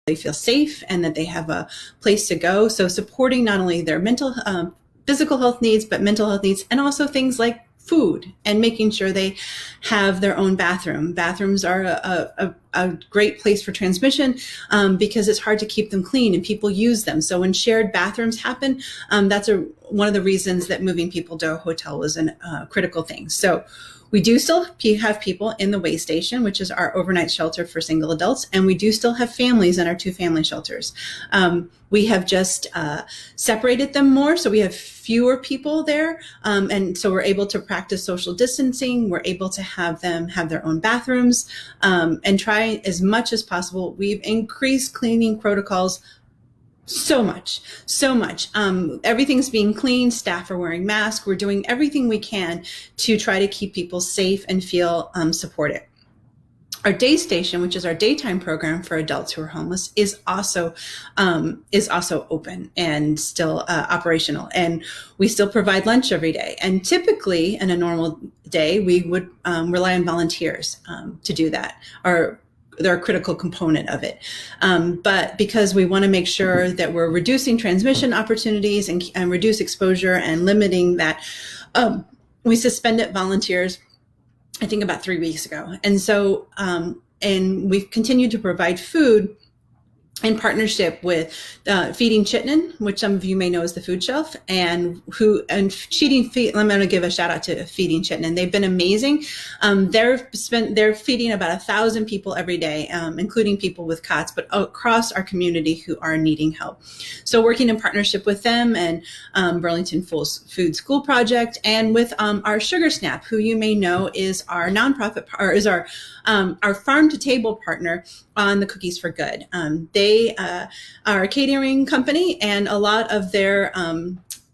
they feel safe and that they have a place to go. So supporting not only their physical health needs, but mental health needs, and also things like food and making sure they have their own bathroom. Bathrooms are a great place for transmission because it's hard to keep them clean and people use them. So when shared bathrooms happen, that's one of the reasons that moving people to a hotel was a critical thing. So we do still have people in the way station, which is our overnight shelter for single adults, and we do still have families in our 2 family shelters. We have just separated them more, so we have fewer people there, and so we're able to practice social distancing. We're able to have them have their own bathrooms and try as much as possible. We've increased cleaning protocols so much. Everything's being cleaned. Staff are wearing masks. We're doing everything we can to try to keep people safe and feel supported. Our day station, which is our daytime program for adults who are homeless, is also open and still operational. And we still provide lunch every day. And typically, in a normal day, we would rely on volunteers to do that. They're a critical component of it. But because we want to make sure that we're reducing transmission opportunities and reduce exposure and limiting that, we suspended volunteers, I think about 3 weeks ago. And so, and we've continued to provide food in partnership with Feeding Chittenden, which some of you may know as the food shelf, and Feeding. I'm going to give a shout out to Feeding Chittenden. They've been amazing. They're feeding about 1,000 people every day, including people with COTS, but across our community who are needing help. So working in partnership with them and Burlington Food School Project, and with our Sugar Snap, who you may know is our nonprofit, or is our farm to table partner on the Cookies for Good. They are a catering company, and a lot of their,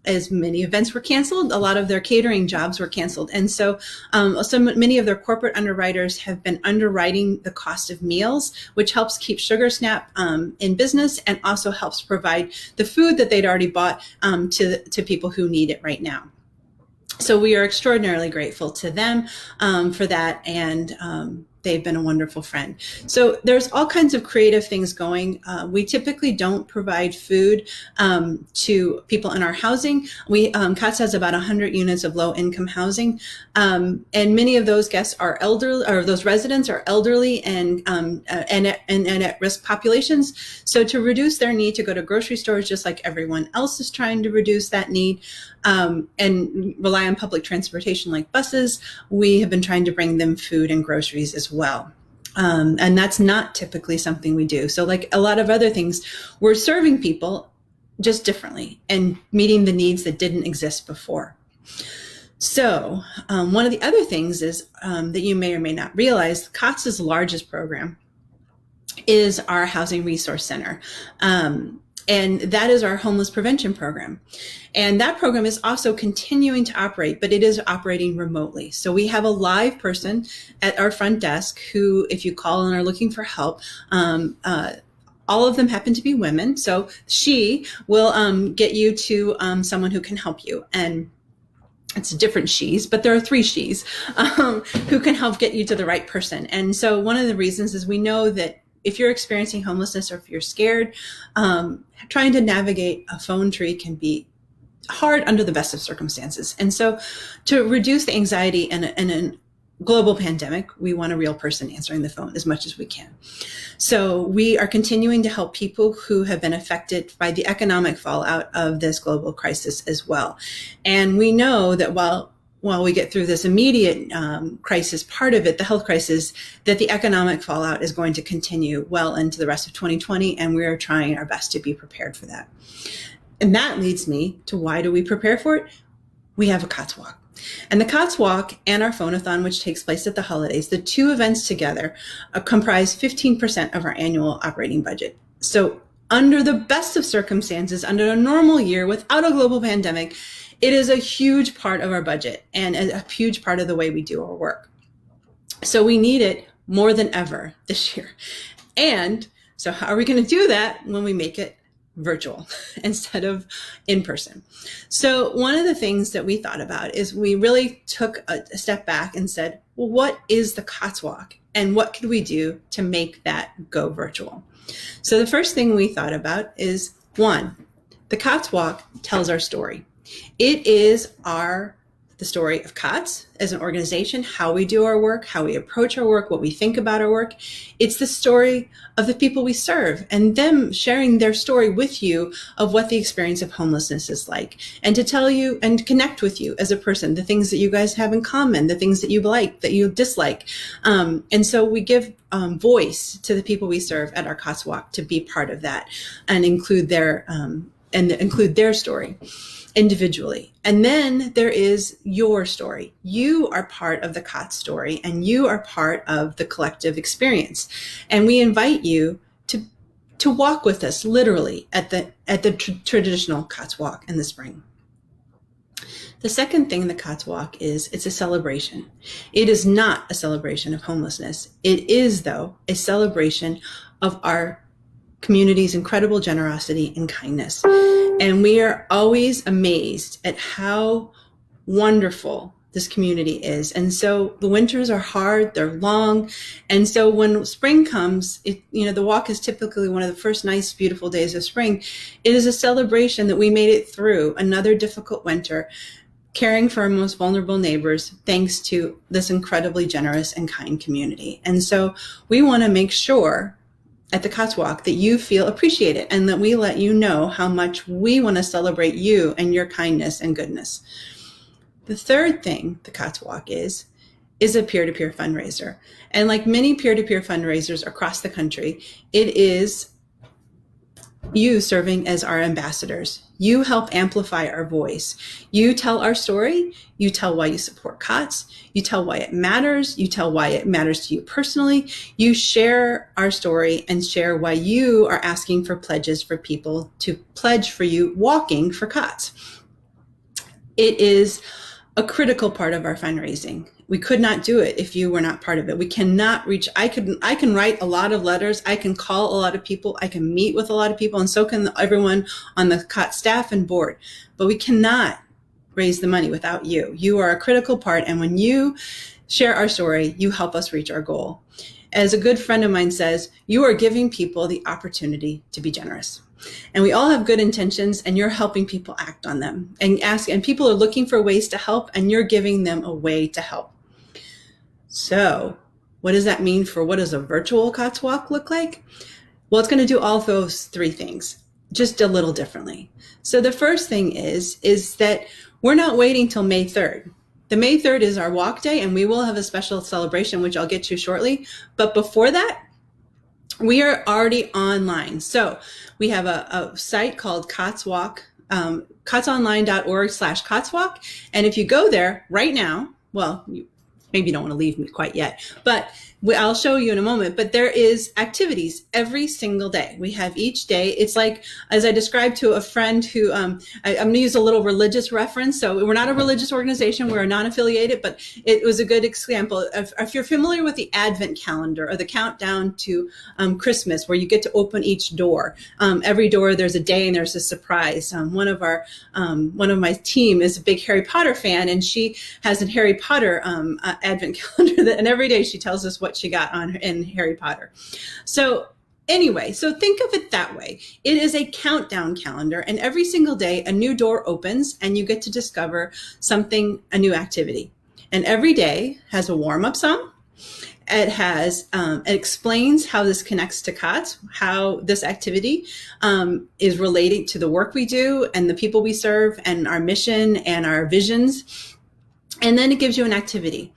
as many events were canceled, a lot of their catering jobs were canceled. And so many of their corporate underwriters have been underwriting the cost of meals, which helps keep Sugar Snap in business and also helps provide the food that they'd already bought to people who need it right now. So we are extraordinarily grateful to them for that, and they've been a wonderful friend. So there's all kinds of creative things going. We typically don't provide food to people in our housing. COTS has about 100 units of low-income housing, and many of those guests are elderly, or those residents are elderly and at-risk populations. So to reduce their need to go to grocery stores, just like everyone else is trying to reduce that need, and rely on public transportation like buses, we have been trying to bring them food and groceries as well. And that's not typically something we do. So like a lot of other things, we're serving people just differently and meeting the needs that didn't exist before. So one of the other things is that you may or may not realize, COTS's largest program is our Housing Resource Center. And that is our homeless prevention program. And that program is also continuing to operate, but it is operating remotely. So we have a live person at our front desk who, if you call and are looking for help, all of them happen to be women. So she will get you to someone who can help you. And it's different she's, but there are 3 she's who can help get you to the right person. And so one of the reasons is we know that if you're experiencing homelessness or if you're scared, trying to navigate a phone tree can be hard under the best of circumstances. And so to reduce the anxiety in a global pandemic, we want a real person answering the phone as much as we can. So we are continuing to help people who have been affected by the economic fallout of this global crisis as well. And we know that while we get through this immediate crisis, part of it, the health crisis, that the economic fallout is going to continue well into the rest of 2020, and we are trying our best to be prepared for that. And that leads me to, why do we prepare for it? We have a COTS Walk. And the COTS Walk and our phone-a-thon, which takes place at the holidays, the 2 events together comprise 15% of our annual operating budget. So under the best of circumstances, under a normal year, without a global pandemic, it is a huge part of our budget and a huge part of the way we do our work. So we need it more than ever this year. And so how are we going to do that when we make it virtual instead of in person. So one of the things that we thought about is we really took a step back and said, well, what is the COTS Walk? And what could we do to make that go virtual? So the first thing we thought about is, one, the COTS Walk tells our story. It is the story of COTS as an organization, how we do our work, how we approach our work, what we think about our work. It's the story of the people we serve and them sharing their story with you of what the experience of homelessness is like, and to tell you and connect with you as a person, the things that you guys have in common, the things that you like, that you dislike. And so we give voice to the people we serve at our COTS Walk to be part of that and include their story individually. And then there is your story. You are part of the COTS story, and you are part of the collective experience. And we invite you to walk with us literally at the traditional COTS Walk in the spring. The second thing the COTS Walk is, it's a celebration. It is not a celebration of homelessness. It is, though, a celebration of our community's incredible generosity and kindness. And we are always amazed at how wonderful this community is. And so the winters are hard, they're long. And so when spring comes, the walk is typically one of the first nice, beautiful days of spring. It is a celebration that we made it through another difficult winter, caring for our most vulnerable neighbors, thanks to this incredibly generous and kind community. And so we want to make sure at the COTS Walk that you feel appreciated and that we let you know how much we want to celebrate you and your kindness and goodness. The third thing the COTS Walk is a peer-to-peer fundraiser. And like many peer-to-peer fundraisers across the country, it is you serving as our ambassadors. You help amplify our voice. You tell our story. You tell why you support COTS. You tell why it matters. You tell why it matters to you personally. You share our story and share why you are asking for pledges for people to pledge for you walking for COTS. It is a critical part of our fundraising. We could not do it if you were not part of it. We cannot reach, I can write a lot of letters. I can call a lot of people. I can meet with a lot of people, and so can everyone on the COTS staff and board. But we cannot raise the money without you. You are a critical part. And when you share our story, you help us reach our goal. As a good friend of mine says, you are giving people the opportunity to be generous. And we all have good intentions, and you're helping people act on them and people are looking for ways to help, and you're giving them a way to help. So what does that mean for what does a virtual COTS Walk look like? Well, it's going to do all those three things, just a little differently. So the first thing is that we're not waiting till May 3rd. The May 3rd is our walk day, and we will have a special celebration, which I'll get to shortly. But before that, we are already online. So we have a site called COTS Walk, cotsonline.org/COTSWalk. And if you go there right now, well, maybe you don't want to leave me quite yet, but I'll show you in a moment. But there is activities every single day. We have each day. It's like, as I described to a friend who, I'm going to use a little religious reference. So we're not a religious organization. We're non-affiliated, but it was a good example. If you're familiar with the Advent calendar or the countdown to Christmas, where you get to open each door, every door there's a day and there's a surprise. One of my team is a big Harry Potter fan, and she has a Harry Potter Advent calendar, and every day she tells us what she got in Harry Potter. So anyway, so think of it that way. It is a countdown calendar, and every single day a new door opens and you get to discover a new activity. And every day has a warm-up song. It explains how this connects to COTS, how this activity is related to the work we do and the people we serve and our mission and our visions. And then it gives you an activity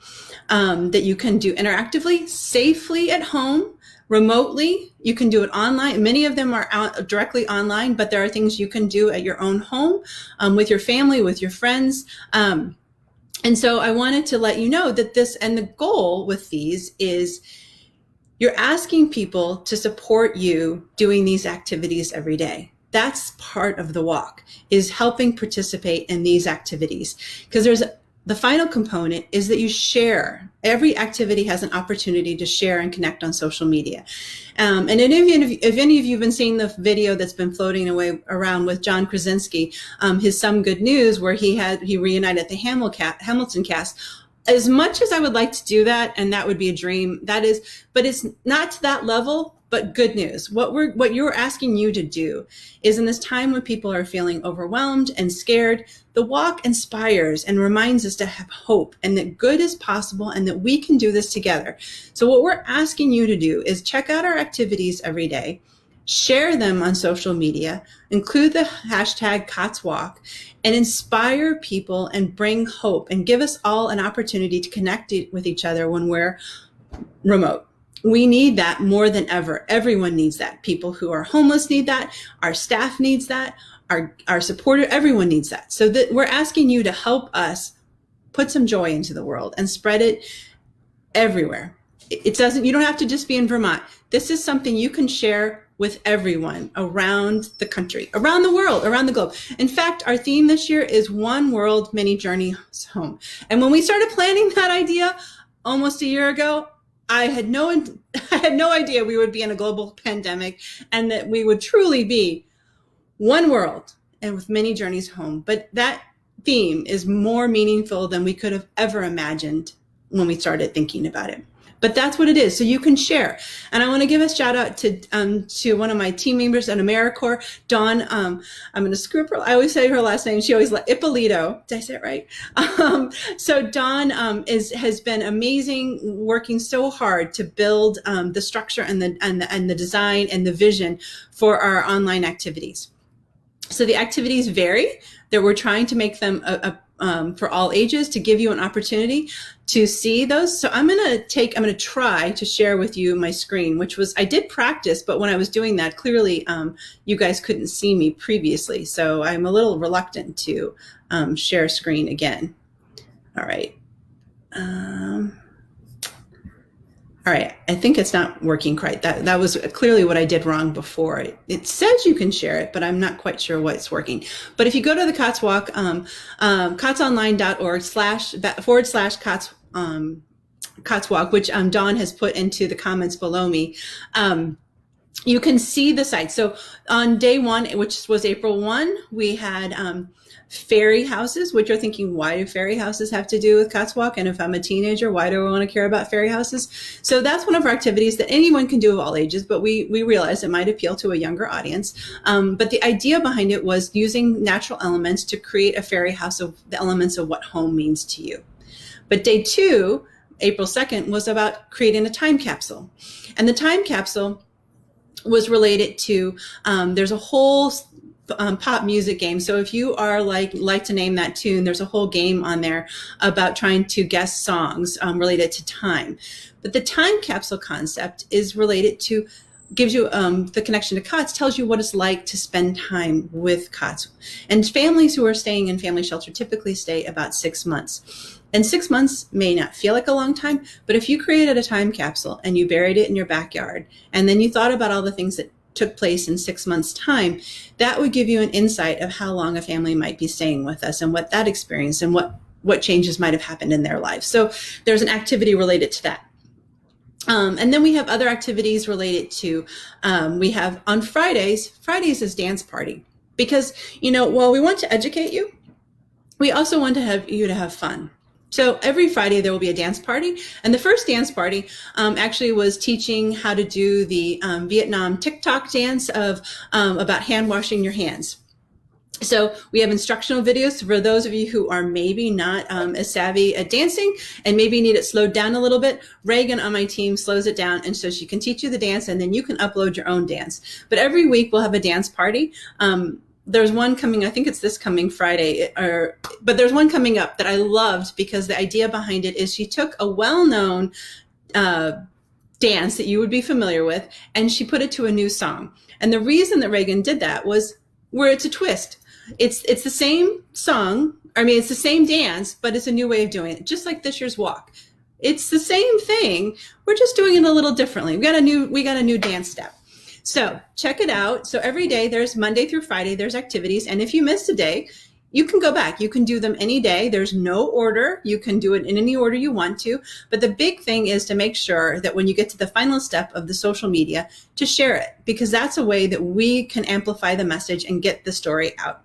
that you can do interactively, safely at home, remotely. You can do it online. Many of them are directly online, but there are things you can do at your own home, with your family, with your friends. And so I wanted to let you know that the goal with these is you're asking people to support you doing these activities every day. That's part of the walk, is helping participate in these activities, because there's the final component is that you share. Every activity has an opportunity to share and connect on social media. And if any of you have been seeing the video that's been floating around with John Krasinski, his Some Good News, where he reunited the Hamilton cast. As much as I would like to do that, and that would be a dream, but it's not to that level. But good news, what you're asking you to do is, in this time when people are feeling overwhelmed and scared, the walk inspires and reminds us to have hope and that good is possible and that we can do this together. So what we're asking you to do is check out our activities every day, share them on social media, include the hashtag COTS Walk, and inspire people and bring hope and give us all an opportunity to connect with each other when we're remote. We need that more than ever. Everyone needs that. People who are homeless need that. Our staff needs that. Our supporter, everyone needs that. So that we're asking you to help us put some joy into the world and spread it everywhere. You don't have to just be in Vermont. This is something you can share with everyone around the country, around the world, around the globe. In fact, our theme this year is One World, Many Journeys Home. And when we started planning that idea almost a year ago, I had no idea we would be in a global pandemic and that we would truly be one world and with many journeys home. But that theme is more meaningful than we could have ever imagined when we started thinking about it. But that's what it is. So you can share. And I want to give a shout out to one of my team members at AmeriCorps, Dawn. I'm going to screw up I always say her last name. She always Ippolito. Did I say it right? So Dawn has been amazing, working so hard to build the structure and the design and the vision for our online activities. So the activities vary. That we're trying to make them for all ages, to give you an opportunity to see those. So I'm going to try to share with you my screen, I did practice, but when I was doing that, clearly you guys couldn't see me previously. So I'm a little reluctant to share screen again. All right. All right, I think it's not working quite. That was clearly what I did wrong before. It says you can share it, but I'm not quite sure what's working. But if you go to the COTS Walk, cotsonline.org//COTS COTS Walk, which Dawn has put into the comments below me, you can see the site. So on day one, which was April 1, we had fairy houses, which you're thinking, why do fairy houses have to do with COTS Walk? And if I'm a teenager, why do I want to care about fairy houses? So that's one of our activities that anyone can do of all ages, but we realized it might appeal to a younger audience. But the idea behind it was using natural elements to create a fairy house of the elements of what home means to you. But day 2, April 2nd, was about creating a time capsule. And the time capsule was related to, there's a whole pop music game. So if you are like to name that tune, there's a whole game on there about trying to guess songs related to time. But the time capsule concept is related to, gives you the connection to COTS, tells you what it's like to spend time with COTS. And families who are staying in family shelter typically stay about 6 months. And 6 months may not feel like a long time, but if you created a time capsule and you buried it in your backyard, and then you thought about all the things that took place in 6 months' time, that would give you an insight of how long a family might be staying with us and what that experience and what changes might have happened in their life. So there's an activity related to that. And then we have other activities related to, we have on Fridays is dance party. Because, while we want to educate you, we also want to have you to have fun. So every Friday there will be a dance party, and the first dance party actually was teaching how to do the Vietnam TikTok dance of about hand washing your hands. So we have instructional videos for those of you who are maybe not as savvy at dancing and maybe need it slowed down a little bit. Reagan on my team slows it down, and so she can teach you the dance, and then you can upload your own dance. But every week we'll have a dance party. There's one coming, I think it's this coming Friday, but there's one coming up that I loved because the idea behind it is she took a well-known dance that you would be familiar with, and she put it to a new song. And the reason that Reagan did that was where it's a twist. It's the same song. It's the same dance, but it's a new way of doing it, just like this year's walk. It's the same thing. We're just doing it a little differently. We got a new dance step. So check it out. So every day, there's Monday through Friday, there's activities. And if you missed a day, you can go back. You can do them any day. There's no order. You can do it in any order you want to. But the big thing is to make sure that when you get to the final step of the social media, to share it, because that's a way that we can amplify the message and get the story out.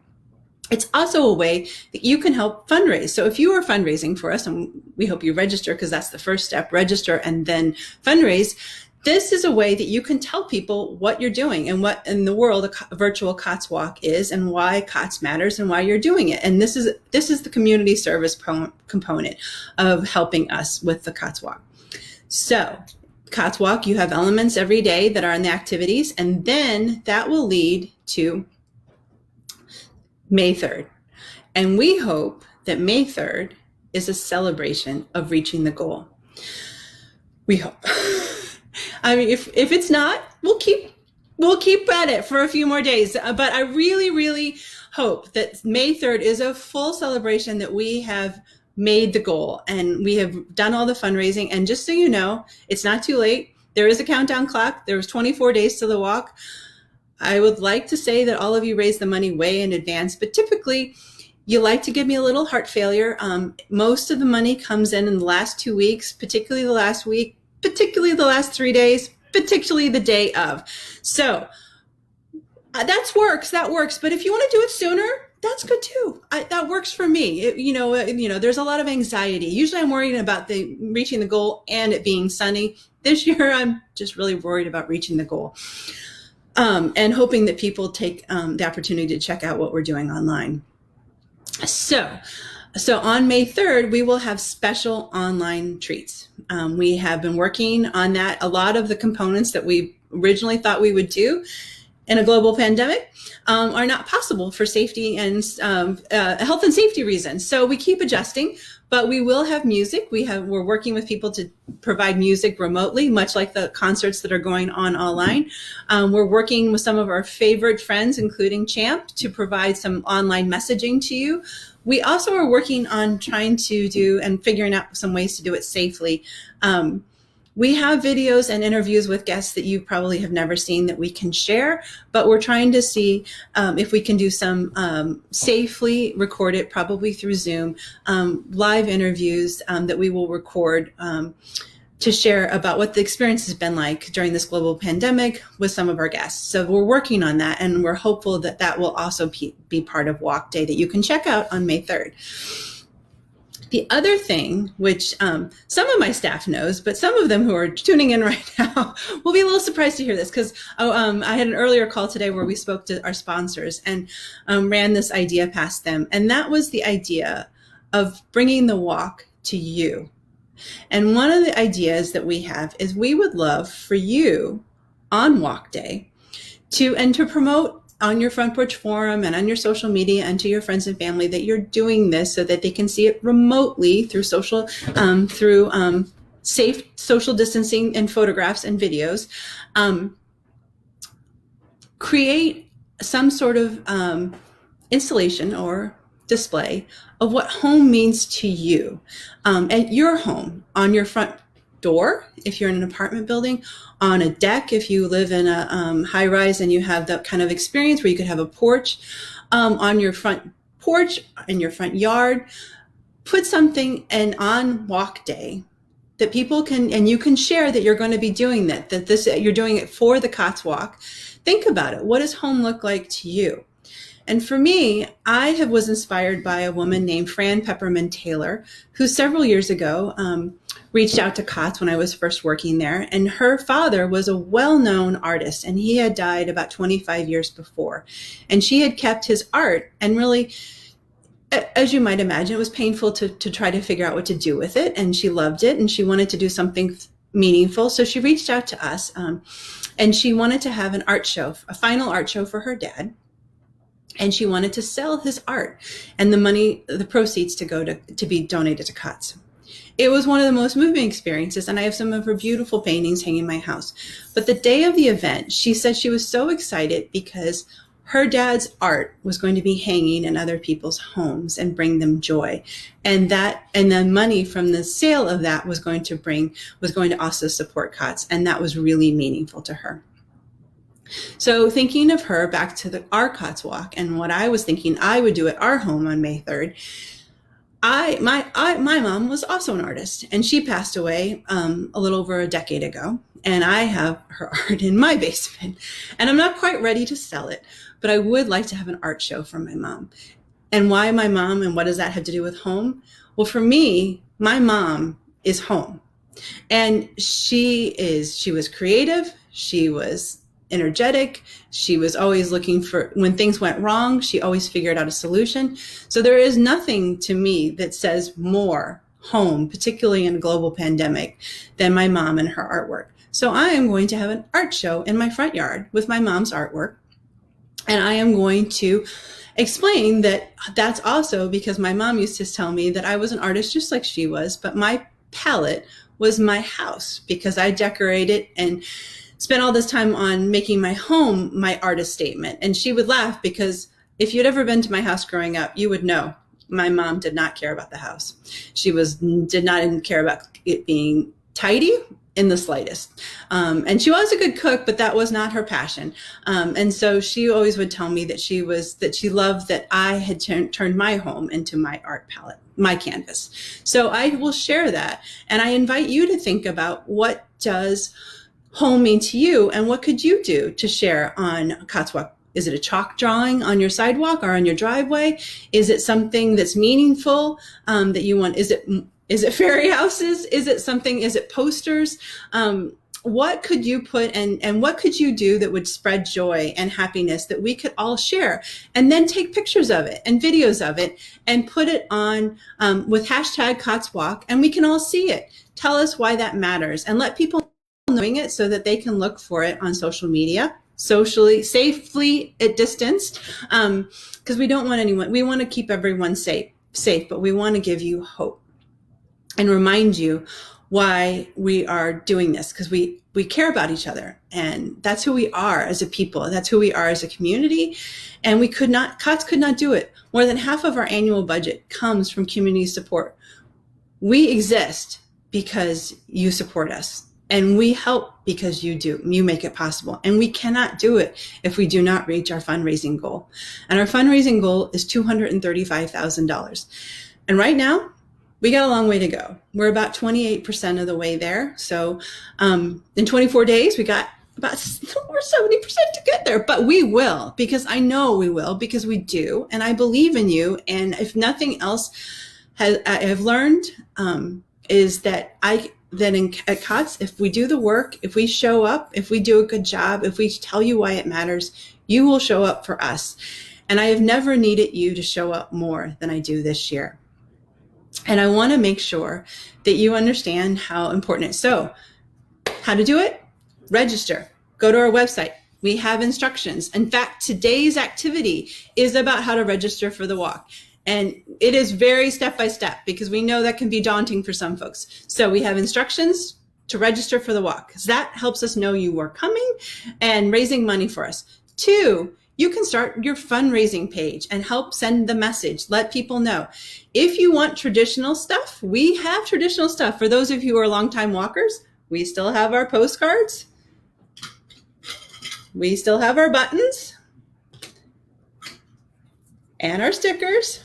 It's also a way that you can help fundraise. So if you are fundraising for us, and we hope you register, because that's the first step, register and then fundraise. This is a way that you can tell people what you're doing and what in the world a virtual COTS walk is, and why COTS matters and why you're doing it. And this is the community service component of helping us with the COTS walk. So COTS walk, you have elements every day that are in the activities, and then that will lead to May 3rd. And we hope that May 3rd is a celebration of reaching the goal. We hope. I mean, if it's not, we'll keep at it for a few more days. But I really, really hope that May 3rd is a full celebration, that we have made the goal and we have done all the fundraising. And just so you know, it's not too late. There is a countdown clock. There was 24 days to the walk. I would like to say that all of you raise the money way in advance, but typically you like to give me a little heart failure. Most of the money comes in the last 2 weeks, particularly the last week, particularly the last 3 days, particularly the day of. So that works. But if you want to do it sooner, that's good too. That works for me. There's a lot of anxiety. Usually I'm worried about reaching the goal and it being sunny. This year, I'm just really worried about reaching the goal. And hoping that people take the opportunity to check out what we're doing online. So on May 3rd, we will have special online treats. We have been working on that. A lot of the components that we originally thought we would do in a global pandemic are not possible for safety and health and safety reasons. So we keep adjusting, but we will have music. We're working with people to provide music remotely, much like the concerts that are going on online. We're working with some of our favorite friends, including Champ, to provide some online messaging to you. We also are working on trying to do and figuring out some ways to do it safely. We have videos and interviews with guests that you probably have never seen that we can share, but we're trying to see if we can do some safely recorded, probably through Zoom, live interviews that we will record to share about what the experience has been like during this global pandemic with some of our guests. So we're working on that, and we're hopeful that that will also be part of Walk Day that you can check out on May 3rd. The other thing, which some of my staff knows, but some of them who are tuning in right now will be a little surprised to hear this, because I had an earlier call today where we spoke to our sponsors and ran this idea past them. And that was the idea of bringing the walk to you. And one of the ideas that we have is we would love for you on Walk Day to promote on your Front Porch Forum and on your social media and to your friends and family that you're doing this so that they can see it remotely through safe social distancing and photographs and videos. Create some sort of installation or display of what home means to you at your home, on your front door if you're in an apartment building, on a deck if you live in a high rise and you have that kind of experience where you could have a porch, on your front porch, in your front yard. Put something and on Walk Day that people can, and you can share that you're going to be doing that you're doing it for the COTS walk. Think about it. What does home look like to you? And for me, I was inspired by a woman named Fran Pepperman Taylor, who several years ago reached out to COTS when I was first working there. And her father was a well-known artist, and he had died about 25 years before. And she had kept his art, and really, as you might imagine, it was painful to try to figure out what to do with it. And she loved it, and she wanted to do something meaningful. So she reached out to us, and she wanted to have an art show, a final art show for her dad. And she wanted to sell his art, and the proceeds to go to be donated to COTS. It was one of the most moving experiences, and I have some of her beautiful paintings hanging in my house. But the day of the event, she said she was so excited because her dad's art was going to be hanging in other people's homes and bring them joy. And the money from the sale of that was going to also support COTS. And that was really meaningful to her. So thinking of her back to our COTS walk and what I was thinking I would do at our home on May 3rd, my mom was also an artist, and she passed away a little over a decade ago. And I have her art in my basement, and I'm not quite ready to sell it, but I would like to have an art show for my mom. And why my mom, and what does that have to do with home? Well, for me, my mom is home. And she was creative. She was energetic. She was always looking for, when things went wrong, she always figured out a solution. So there is nothing to me that says more home, particularly in a global pandemic, than my mom and her artwork. So I am going to have an art show in my front yard with my mom's artwork. And I am going to explain that that's also because my mom used to tell me that I was an artist just like she was, but my palette was my house because I decorated and spent all this time on making my home my artist statement. And she would laugh because if you'd ever been to my house growing up, you would know my mom did not care about the house. She did not even care about it being tidy in the slightest. And she was a good cook, but that was not her passion. And so she always would tell me that she loved that I had turned my home into my art palette, my canvas. So I will share that. And I invite you to think about, what does home mean to you? And what could you do to share on COTS Walk? Is it a chalk drawing on your sidewalk or on your driveway? Is it something that's meaningful that you want? Is it fairy houses? Is it posters? What could you put and what could you do that would spread joy and happiness that we could all share? And then take pictures of it and videos of it and put it on with hashtag COTS Walk, and we can all see it. Tell us why that matters and let people knowing it so that they can look for it on social media, socially, safely at distanced, because we don't want anyone, we want to keep everyone safe, but we want to give you hope and remind you why we are doing this, because we care about each other, and that's who we are as a people. That's who we are as a community, and COTS could not do it. More than half of our annual budget comes from community support. We exist because you support us, and we help because you make it possible. And we cannot do it if we do not reach our fundraising goal. And our fundraising goal is $235,000. And right now, we got a long way to go. We're about 28% of the way there. So in 24 days, we got about over 70% to get there. But we will, because I know we will, because we do. And I believe in you. And if nothing else I have learned is that at COTS, if we do the work, if we show up, if we do a good job, if we tell you why it matters, you will show up for us. And I have never needed you to show up more than I do this year. And I want to make sure that you understand how important it is. So how to do it? Register. Go to our website. We have instructions. In fact, today's activity is about how to register for the walk. And it is very step-by-step, because we know that can be daunting for some folks. So we have instructions to register for the walk, because that helps us know you are coming and raising money for us. 2, you can start your fundraising page and help send the message. Let people know. If you want traditional stuff, we have traditional stuff. For those of you who are longtime walkers, we still have our postcards. We still have our buttons and our stickers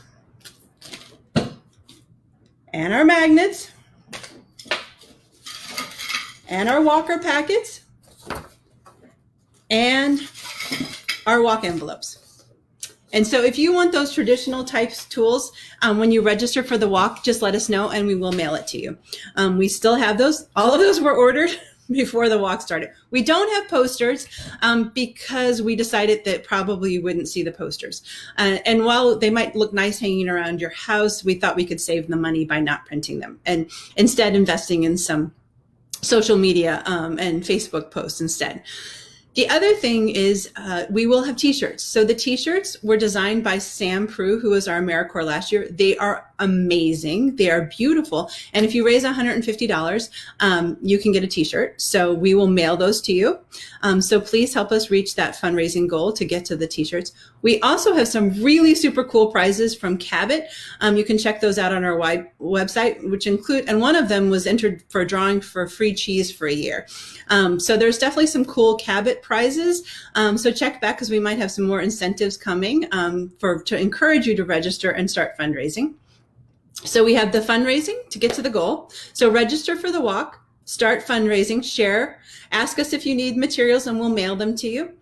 and our magnets and our walker packets and our walk envelopes. And so if you want those traditional types tools, when you register for the walk, just let us know and we will mail it to you. We still have those. All of those were ordered before the walk started. We don't have posters because we decided that probably you wouldn't see the posters. And while they might look nice hanging around your house, we thought we could save the money by not printing them and instead investing in some social media and Facebook posts instead. The other thing is we will have t-shirts. So the t-shirts were designed by Sam Prue, who was our AmeriCorps last year. They are amazing. They are beautiful. And if you raise $150, you can get a t-shirt. So we will mail those to you. So please help us reach that fundraising goal to get to the t-shirts. We also have some really super cool prizes from Cabot. You can check those out on our website, which include, and one of them was entered for a drawing for free cheese for a year. So there's definitely some cool Cabot private prizes. So check back because we might have some more incentives coming to encourage you to register and start fundraising. So we have the fundraising to get to the goal. So register for the walk, start fundraising, share, ask us if you need materials and we'll mail them to you.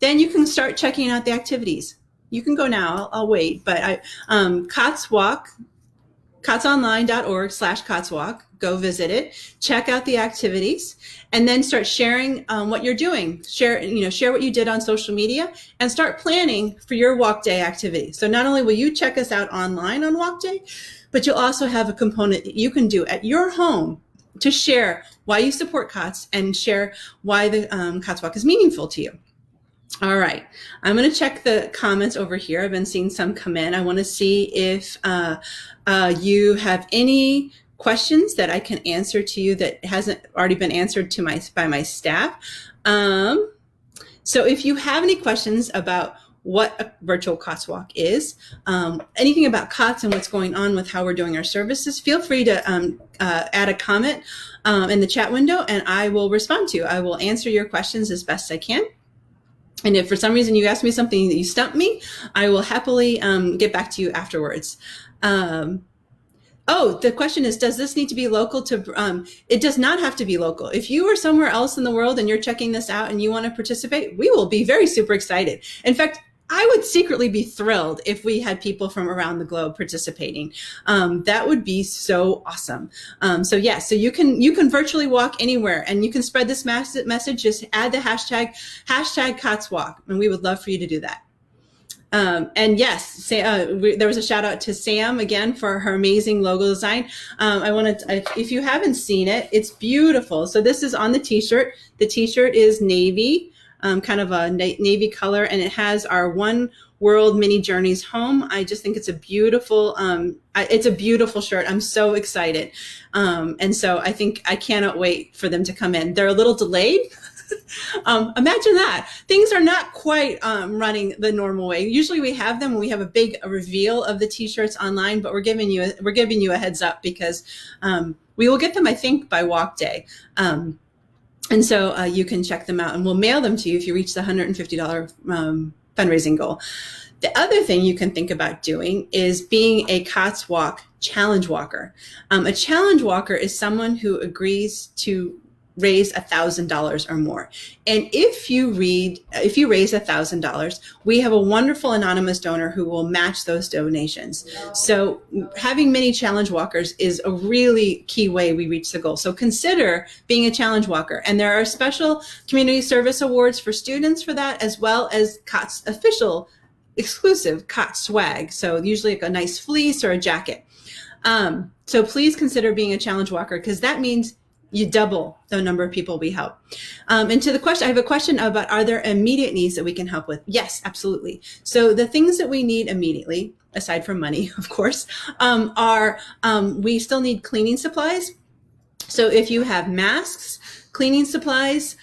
Then you can start checking out the activities. You can go now, I'll wait, but COTS Walk, cotsonline.org/COTSWalk. Go visit it, check out the activities, and then start sharing what you're doing. Share what you did on social media and start planning for your walk day activity. So not only will you check us out online on walk day, but you'll also have a component that you can do at your home to share why you support COTS and share why the COTS Walk is meaningful to you. All right, I'm going to check the comments over here. I've been seeing some come in. I want to see if you have any questions that I can answer to you that hasn't already been answered by my staff. So if you have any questions about what a virtual COTS Walk is, anything about COTS and what's going on with how we're doing our services, feel free to add a comment in the chat window and I will respond to you. I will answer your questions as best I can. And if for some reason you ask me something that you stump me, I will happily get back to you afterwards. Oh, the question is, does this need to be local to, it does not have to be local. If you are somewhere else in the world and you're checking this out and you want to participate, we will be very super excited. In fact, I would secretly be thrilled if we had people from around the globe participating. That would be so awesome. So you can virtually walk anywhere and you can spread this message. Just add the hashtag COTS Walk, and we would love for you to do that. And yes, there was a shout out to Sam again for her amazing logo design. I want to, if you haven't seen it, it's beautiful. So this is on the t-shirt. The t-shirt is navy, kind of a navy color, and it has our One World Mini Journeys home. I just think it's a beautiful shirt. I'm so excited. And so I cannot wait for them to come in. They're a little delayed. Imagine that. Things are not quite running the normal way. Usually we have them when we have a big reveal of the t-shirts online, but we're giving you a heads up because we will get them, I think, by walk day. And so you can check them out and we'll mail them to you if you reach the $150 fundraising goal. The other thing you can think about doing is being a COTS Walk challenge walker. A challenge walker is someone who agrees to raise $1,000 or more. And if you raise $1,000, we have a wonderful anonymous donor who will match those donations. So having many challenge walkers is a really key way we reach the goal. So consider being a challenge walker. And there are special community service awards for students for that, as well as COTS official exclusive COTS swag. So usually a nice fleece or a jacket. So please consider being a challenge walker because that means you double the number of people we help. And to the question, I have a question about, are there immediate needs that we can help with? Yes, absolutely. So the things that we need immediately, aside from money, of course, are we still need cleaning supplies. So if you have masks, cleaning supplies,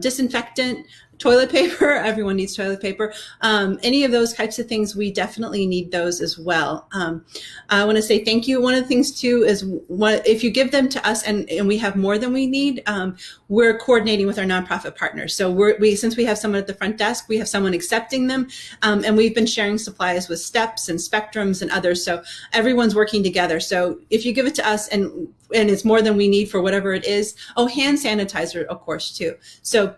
disinfectant, toilet paper, everyone needs toilet paper. Any of those types of things, we definitely need those as well. I want to say thank you. One of the things too is if you give them to us and we have more than we need, we're coordinating with our nonprofit partners. So since we have someone at the front desk, we have someone accepting them, and we've been sharing supplies with Steps and Spectrums and others. So everyone's working together. So if you give it to us and it's more than we need for whatever it is, hand sanitizer, of course, too. So